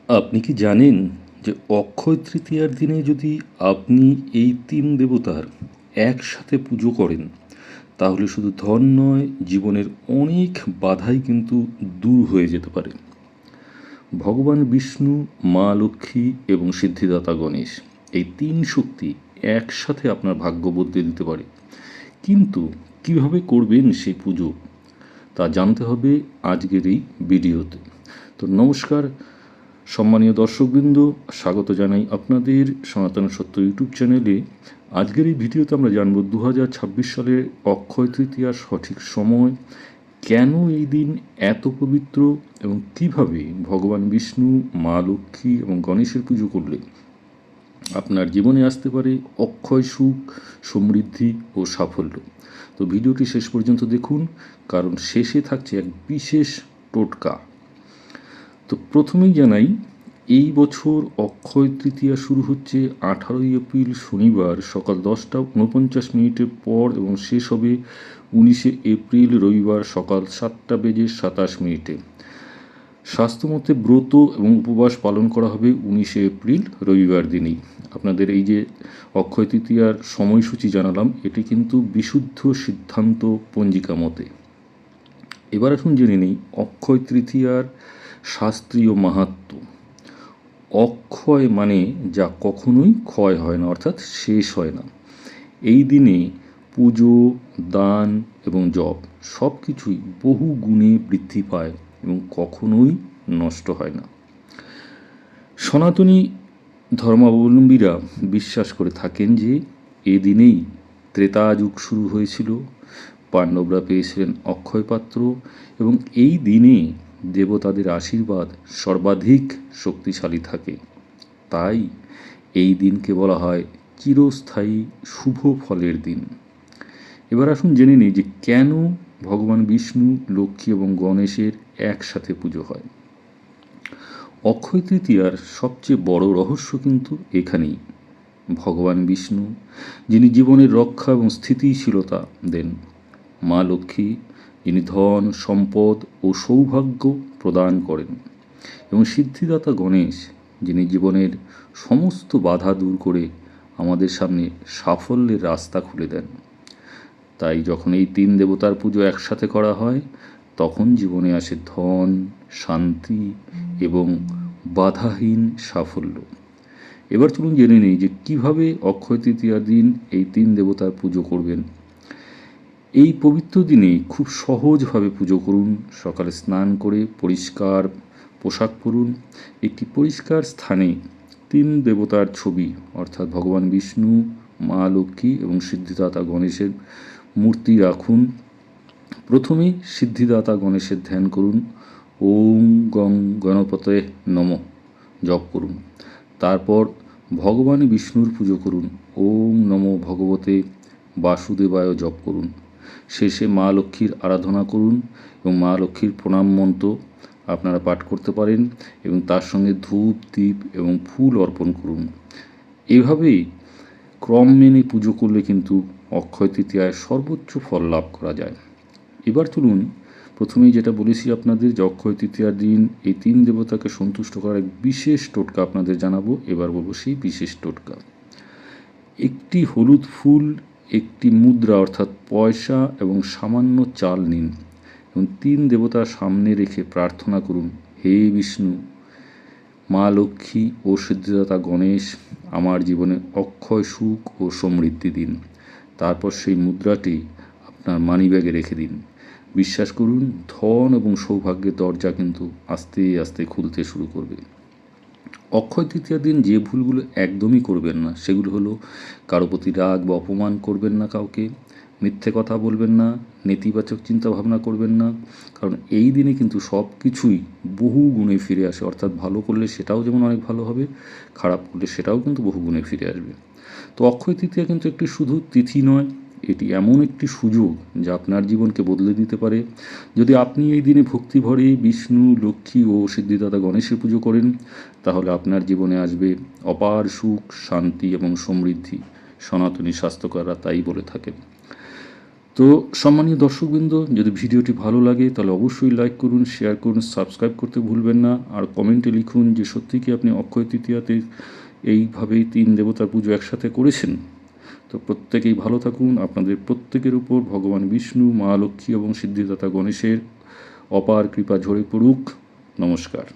আপনি কি জানেন যে অক্ষয় তৃতীয়ার দিনে যদি আপনি এই তিন দেবতার একসাথে পুজো করেন তাহলে শুধু ধন নয়, জীবনের অনেক বাধাই কিন্তু দূর হয়ে যেতে পারে। ভগবান বিষ্ণু, মা লক্ষ্মী এবং সিদ্ধিদাতা গণেশ, এই তিন শক্তি একসাথে আপনার ভাগ্য বদলে দিতে পারে। কিন্তু কিভাবে করবেন সেই পুজো তা জানতে হবে আজকের এই ভিডিওতে। তো নমস্কার সম্মানীয় দর্শকবৃন্দ, স্বাগত জানাই আপনাদের সনাতন সত্য ইউটিউব চ্যানেলে। আজকের এই ভিডিওতে আমরা জানব 2026 সালের অক্ষয় তৃতীয়ার সঠিক সময়, কেন এই দিন এত পবিত্র এবং কিভাবে ভগবান বিষ্ণু, মা লক্ষ্মী এবং গণেশের পুজো করলে আপনার জীবনে আসতে পারে অক্ষয় সুখ, সমৃদ্ধি ও সাফল্য। তো ভিডিওটি শেষ পর্যন্ত দেখুন, কারণ শেষে থাকছে এক বিশেষ টোটকা। তো প্রথমেই জানাই, এই বছর অক্ষয় তৃতীয়া শুরু হচ্ছে 18 এপ্রিল শনিবার সকাল 10:49 পর এবং শেষ হবে 19 এপ্রিল রবিবার সকাল 7:27। স্বাস্থ্যমতে ব্রত এবং উপবাস পালন করা হবে 19 এপ্রিল রবিবার দিনেই। আপনাদের এই যে অক্ষয় তৃতীয়ার সময়সূচি জানালাম, এটি কিন্তু বিশুদ্ধ সিদ্ধান্ত পঞ্জিকা মতে। এবার এখন জেনে নিই অক্ষয় তৃতীয়ার শাস্ত্রীয় মাহাত্ম্য। অক্ষয় মানে যা কখনোই ক্ষয় হয় না, অর্থাৎ শেষ হয় না। এই দিনে পুজো, দান এবং জপ সব কিছুই বহু গুণে বৃদ্ধি পায় এবং কখনোই নষ্ট হয় না। সনাতনী ধর্মাবলম্বীরা বিশ্বাস করে থাকেন যে এদিনেই ত্রেতা যুগ শুরু হয়েছিল, পাণ্ডবরা পেয়েছিলেন অক্ষয় পাত্র এবং এই দিনে দেবতাদের আশীর্বাদ সর্বাধিক শক্তিশালী থাকে। তাই এই দিনকে বলা হয় চিরস্থায়ী শুভ ফলের দিন। এবার আসুন জেনে নিই যে কেন ভগবান বিষ্ণু, লক্ষ্মী এবং গণেশের একসাথে পুজো হয়। অক্ষয় তৃতীয়ার সবচেয়ে বড় রহস্য কিন্তু এখানেই। ভগবান বিষ্ণু, যিনি জীবনের রক্ষা এবং স্থিতিশীলতা দেন, মা লক্ষ্মী, যিনি ধন, সম্পদ ও সৌভাগ্য প্রদান করেন, এবং সিদ্ধিদাতা গণেশ, যিনি জীবনের সমস্ত বাধা দূর করে আমাদের সামনে সাফল্যের রাস্তা খুলে দেন। তাই যখন এই তিন দেবতার পুজো একসাথে করা হয়, তখন জীবনে আসে ধন, শান্তি এবং বাধাহীন সাফল্য। এবার চলুন জেনে নিই যে কীভাবে অক্ষয় তৃতীয়ার দিন এই তিন দেবতার পুজো করবেন। এই পবিত্র দিনে খুব সহজভাবে পুজো করুন। সকালে স্নান করে পরিষ্কার পোশাক পরুন। একটি পরিষ্কার স্থানে তিন দেবতার ছবি, অর্থাৎ ভগবান বিষ্ণু, মা লক্ষ্মী এবং সিদ্ধিদাতা গণেশের মূর্তি রাখুন। প্রথমে সিদ্ধিদাতা গণেশের ধ্যান করুন। ওং গং গণপতে নমঃ জপ করুন। তারপর ভগবান বিষ্ণুর পুজো করুন। ওং নমো ভগবতে বাসুদেবায় জপ করুন। শেষে মা লক্ষ্মীর আরাধনা করুন এবং মা লক্ষ্মীর প্রণাম মন্ত্র আপনারা পাঠ করতে পারেন এবং তার সঙ্গে ধূপ, দীপ এবং ফুল অর্পণ করুন। এভাবেই ক্রম মেনে পুজো করলে কিন্তু অক্ষয় তৃতীয়ায় সর্বোচ্চ ফল লাভ করা যায়। এবার চলুন প্রথমেই যেটা বলেছি আপনাদের, যে অক্ষয় তৃতীয়ার দিন এই তিন দেবতাকে সন্তুষ্ট করার এক বিশেষ টোটকা আপনাদের জানাবো। এবার বলবো সেই বিশেষ টোটকা। একটি হলুদ ফুল, একটি মুদ্রা অর্থাৎ পয়সা এবং সামান্য চাল নিন এবং তিন দেবতার সামনে রেখে প্রার্থনা করুন, হে বিষ্ণু, মা লক্ষ্মী ও সিদ্ধিদাতা গণেশ, আমার জীবনে অক্ষয় সুখ ও সমৃদ্ধি দিন। তারপর সেই মুদ্রাটি আপনার মানিব্যাগে রেখে দিন। বিশ্বাস করুন, ধন এবং সৌভাগ্যের দরজা কিন্তু আস্তে আস্তে খুলতে শুরু করবে। অক্ষয় তৃতীয়ার দিন যে ভুলগুলো একদমই করবেন না সেগুলো হলো, কারো প্রতি রাগ বা অপমান করবেন না, কাউকে মিথ্যে কথা বলবেন না, নেতিবাচক চিন্তাভাবনা করবেন না, কারণ এই দিনে কিন্তু সব কিছুই বহু গুণে ফিরে আসে। অর্থাৎ ভালো করলে সেটাও যেমন অনেক ভালো হবে, খারাপ করলে সেটাও কিন্তু বহু গুণে ফিরে আসবে। তো অক্ষয় তৃতীয়া কিন্তু একটি শুধু তিথি নয়, এটি এমন একটি সুযোগ যা আপনার জীবনকে বদলে দিতে পারে। যদি আপনি এই দিনে ভক্তি ভরে বিষ্ণু, লক্ষ্মী ও সিদ্ধিদাতা গণেশের পুজো করেন, তাহলে আপনার জীবনে আসবে অপার সুখ, শান্তি এবং সমৃদ্ধি। সনাতনী শাস্ত্রকাররা তাই বলে থাকেন। তো সম্মানীয় দর্শকবৃন্দ, যদি ভিডিওটি ভালো লাগে তাহলে অবশ্যই লাইক করুন, শেয়ার করুন, সাবস্ক্রাইব করতে ভুলবেন না। আর কমেন্টে লিখুন যে সত্যি কি আপনি অক্ষয় তৃতীয়াতে এইভাবেই 3 দেবতার পুজো একসাথে করেছেন। তো প্রত্যেকেই ভালো থাকুন। আপনাদের প্রত্যেকের উপর ভগবান বিষ্ণু, মা লক্ষ্মী এবং সিদ্ধিদাতা গণেশের অপার কৃপা ঝরে পড়ুক। নমস্কার।